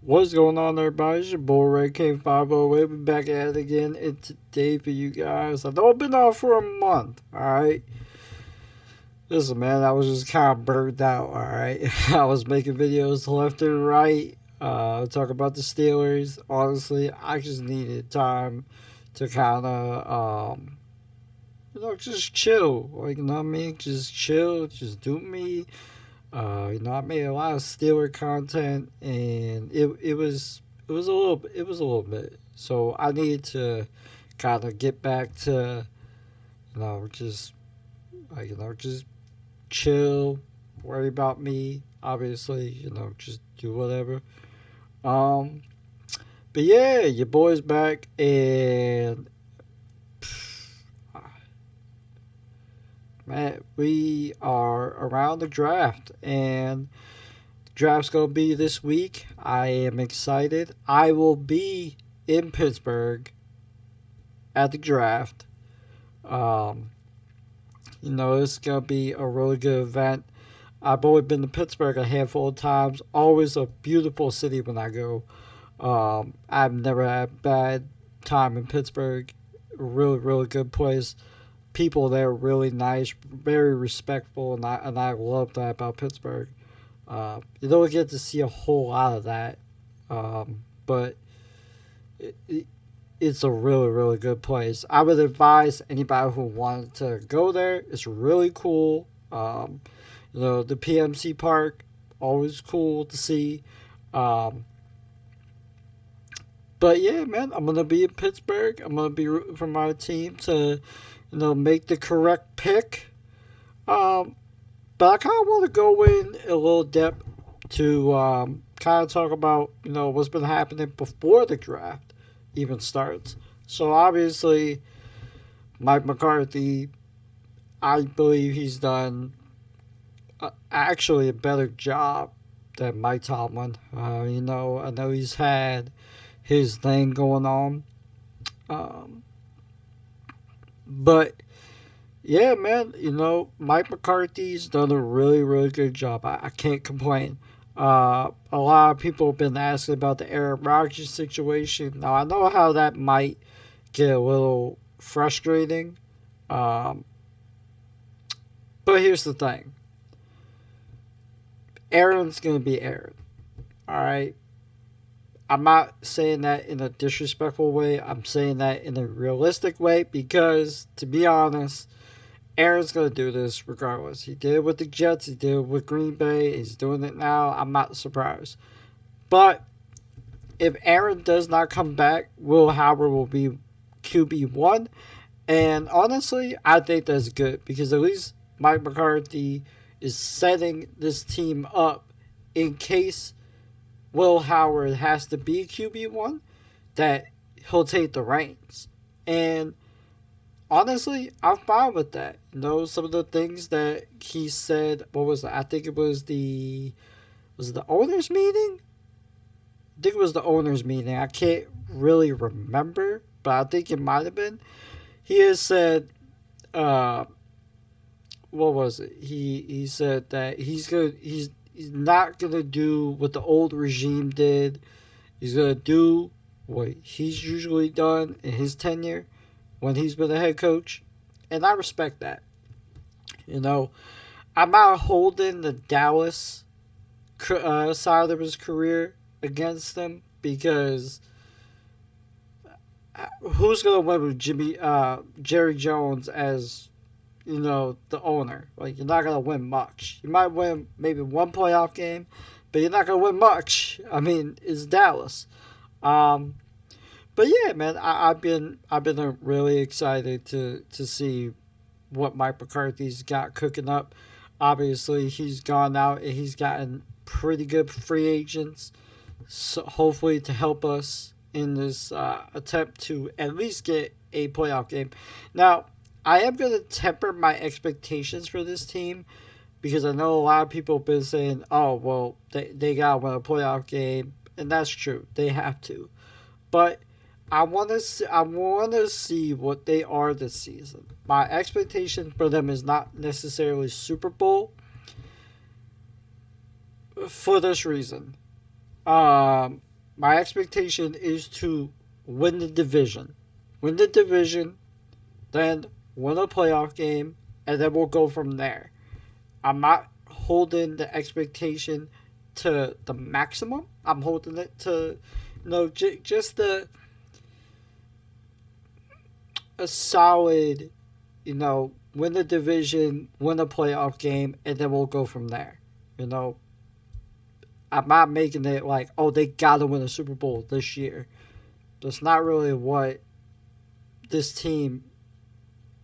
What's going on, everybody? It's your boy Red King 508. We're back at it again, and today for you guys. I know I've been off for a month, alright? Listen, man, I was just kind of burnt out, alright? I was making videos left and right, talk about the Steelers. Honestly, I just needed time to kind of, just chill. Like, you know what I mean? Just chill, just do me. I made a lot of Steeler content, and it was a little bit. So I needed to kind of get back to just just chill, worry about me. Obviously, just do whatever. Um, but yeah, your boy's back, and man, we are around the draft, and draft's gonna be this week. I am excited. I will be in Pittsburgh at the draft. Um, it's gonna be a really good event. I've only been to Pittsburgh a handful of times. Always a beautiful city when I go. I've never had a bad time in Pittsburgh. Really, really good place. People there are really nice, very respectful, and I love that about Pittsburgh. You don't get to see a whole lot of that, but it, it's a really, really good place. I would advise anybody who wanted to go there. It's really cool. The PMC Park, always cool to see. Um, but yeah, man, I'm gonna be in Pittsburgh. I'm gonna be rooting for my team to, make the correct pick. Um, But I kind of want to go in a little depth to kind of talk about what's been happening before the draft even starts. So obviously, Mike McCarthy, I believe he's done actually a better job than Mike Tomlin. I know he's had his thing going on, um, but yeah, man, Mike McCarthy's done a really, really good job. I can't complain. A lot of people have been asking about the Aaron Rodgers situation. Now, I know how that might get a little frustrating, um, but here's the thing: Aaron's going to be Aaron. All right? I'm not saying that in a disrespectful way. I'm saying that in a realistic way because, to be honest, Aaron's going to do this regardless. He did it with the Jets. He did it with Green Bay. He's doing it now. I'm not surprised. But if Aaron does not come back, Will Howard will be QB1. And honestly, I think that's good because at least Mike McCarthy is setting this team up in case Will Howard has to be QB1, that he'll take the reins. And honestly, I'm fine with that. Some of the things that he said. What was it? I think it was it the owners meeting. I think it was the owners meeting. I can't really remember, but I think it might have been. He has said, uh, what was it? He said that he's not gonna do what the old regime did. He's gonna do what he's usually done in his tenure when he's been a head coach, and I respect that. You know, I'm not holding the Dallas side of his career against him because who's gonna win with Jerry Jones as the owner? Like, you're not gonna win much. You might win maybe one playoff game, but you're not gonna win much. I mean, it's Dallas. Um, but yeah, man, I've been really excited to see what Mike McCarthy's got cooking up. Obviously, he's gone out and he's gotten pretty good free agents, so hopefully to help us in this attempt to at least get a playoff game. Now, I am going to temper my expectations for this team because I know a lot of people have been saying, "Oh, well, they got to win a playoff game," and that's true. They have to, but I want to see what they are this season. My expectation for them is not necessarily Super Bowl for this reason. Um, My expectation is to win the division. Win the division, then win a playoff game, and then we'll go from there. I'm not holding the expectation to the maximum. I'm holding it to, just a solid, win the division, win a playoff game, and then we'll go from there. You know, I'm not making it like, oh, they gotta win a Super Bowl this year. That's not really what this team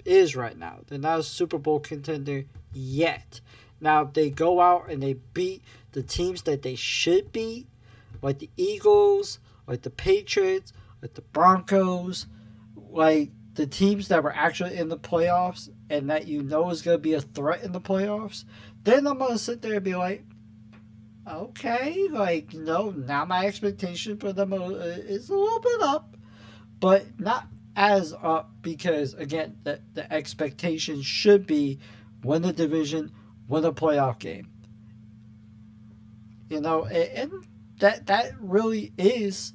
is right now. They're not a Super Bowl contender yet. Now, if they go out and they beat the teams that they should beat, like the Eagles, like the Patriots, like the Broncos, like the teams that were actually in the playoffs and that is going to be a threat in the playoffs, then I'm going to sit there and be like, okay, now my expectation for them is a little bit up, but not as up because, again, the expectation should be win the division, win a playoff game. And that really is,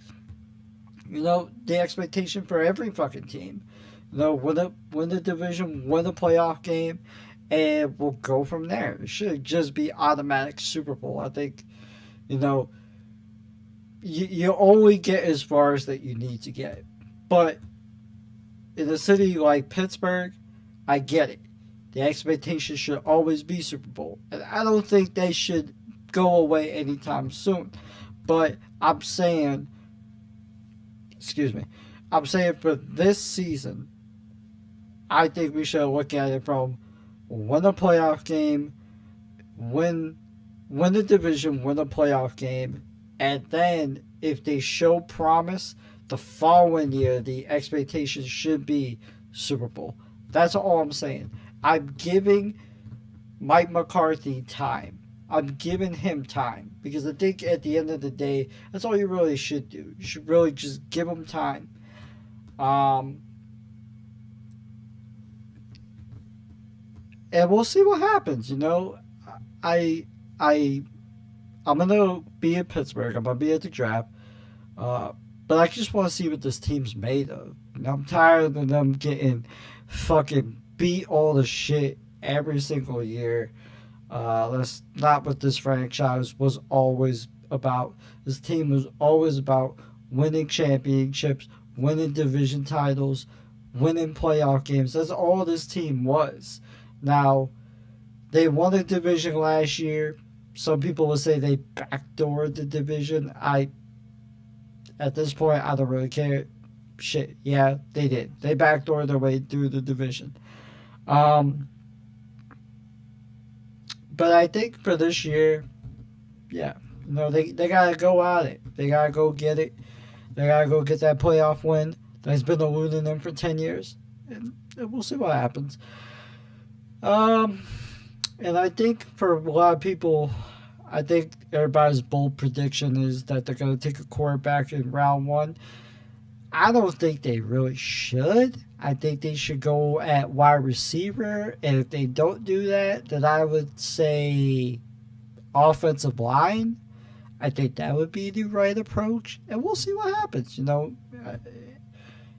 the expectation for every fucking team. Win the division, win a playoff game, and we'll go from there. It should just be automatic Super Bowl. I think, you only get as far as that you need to get. But in a city like Pittsburgh, I get it. The expectation should always be Super Bowl. And I don't think they should go away anytime soon. But I'm saying for this season, I think we should look at it from win a playoff game, win the division, win a playoff game, and then if they show promise, the following year the expectation should be Super Bowl. That's all I'm saying. I'm giving Mike McCarthy time. I'm giving him time because I think at the end of the day, that's all you really should do. You should really just give him time. And we'll see what happens. I I'm gonna be in Pittsburgh. I'm gonna be at the draft. But I just want to see what this team's made of. I'm tired of them getting fucking beat all the shit every single year. That's not what this franchise was always about. This team was always about winning championships, winning division titles, winning playoff games. That's all this team was. Now, they won a division last year. Some people will say they backdoored the division. At this point, I don't really care. Shit, yeah, they did. They backdoored their way through the division. But I think for this year, yeah, they gotta go at it. They gotta go get it. They gotta go get that playoff win that's been eluding them for 10 years. And we'll see what happens. And I think for a lot of people, I think everybody's bold prediction is that they're going to take a quarterback in round one. I don't think they really should. I think they should go at wide receiver. And if they don't do that, then I would say offensive line. I think that would be the right approach. And we'll see what happens.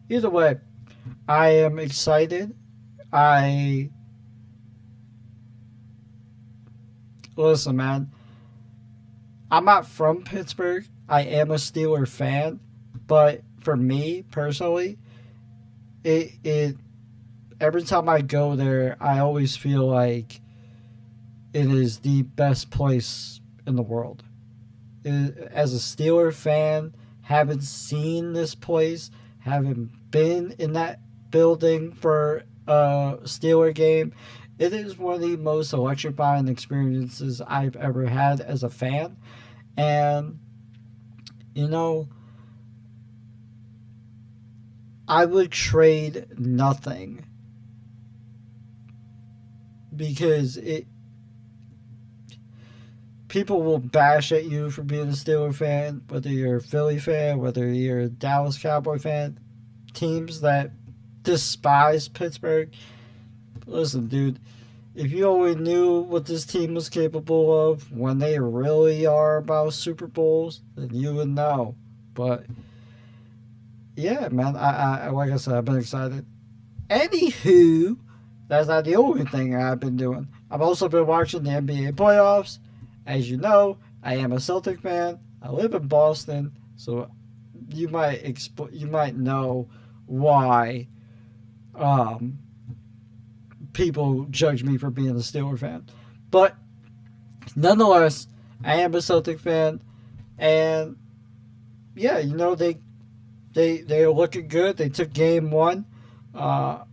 Either way, I am excited. Listen, man. I'm not from Pittsburgh. I am a Steeler fan, but for me personally, it every time I go there, I always feel like it is the best place in the world. As a Steeler fan, having seen this place, having been in that building for a Steeler game, it is one of the most electrifying experiences I've ever had as a fan. And, I would trade nothing because people will bash at you for being a Steeler fan, whether you're a Philly fan, whether you're a Dallas Cowboy fan, teams that despise Pittsburgh. Listen, dude, if you only knew what this team was capable of when they really are about Super Bowls, then you would know. But yeah, man, I like I said, I've been excited. Anywho, that's not the only thing I've been doing. I've also been watching the NBA playoffs. As you know, I am a Celtic fan. I live in Boston, so you might know why um, people judge me for being a Steeler fan. But nonetheless, I am a Celtic fan, and yeah, you know they are looking good. They took game one. Uh,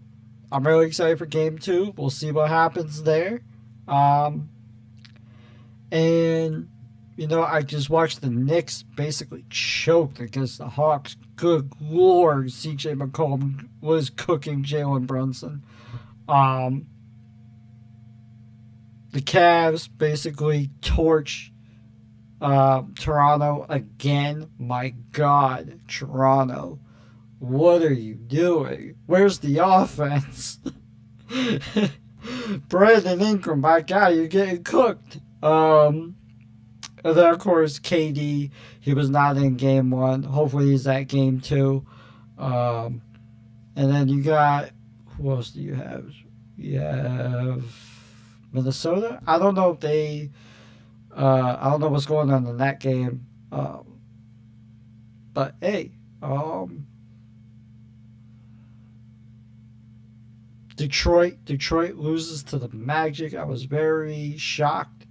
I'm really excited for game two. We'll see what happens there. Um, and you know, I just watched the Knicks basically choked against the Hawks. Good lord, CJ McCollum was cooking Jalen Brunson. Um, the Cavs basically torch Toronto again. My God, Toronto, what are you doing? Where's the offense? Brandon Ingram, my God, you're getting cooked. And then of course KD, he was not in game one. Hopefully he's at game two. Um, and then you got, who else do you have? You have Minnesota. I don't know if they. I don't know what's going on in that game. But hey, Detroit loses to the Magic. I was very shocked.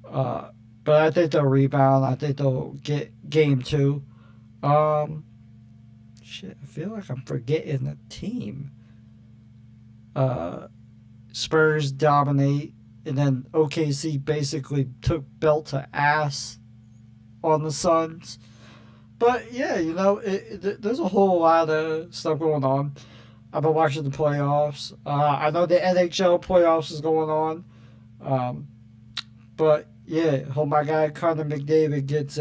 But I think they'll rebound. I think they'll get game two. Um, Shit, I feel like I'm forgetting the team. Uh, Spurs dominate, and then OKC basically took belt to ass on the Suns. But yeah, you know, there's a whole lot of stuff going on. I've been watching the playoffs. I know the NHL playoffs is going on. Um, but yeah, hope my guy Connor McDavid gets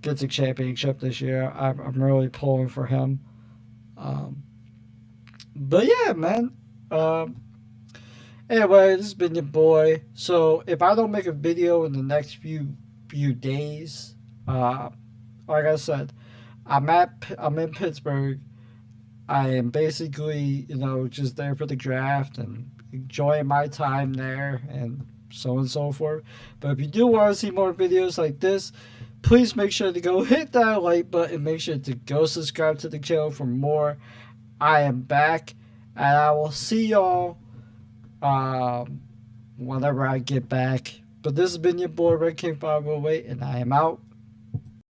gets a championship this year. I'm really pulling for him. Um, but yeah, man. Um, Anyway, this has been your boy. So if I don't make a video in the next few days, like I said, I'm in Pittsburgh. I am basically, just there for the draft and enjoying my time there and so on and so forth. But if you do want to see more videos like this, please make sure to go hit that like button. Make sure to go subscribe to the channel for more. I am back, and I will see y'all whenever I get back. But this has been your boy Red King 508, and I am out.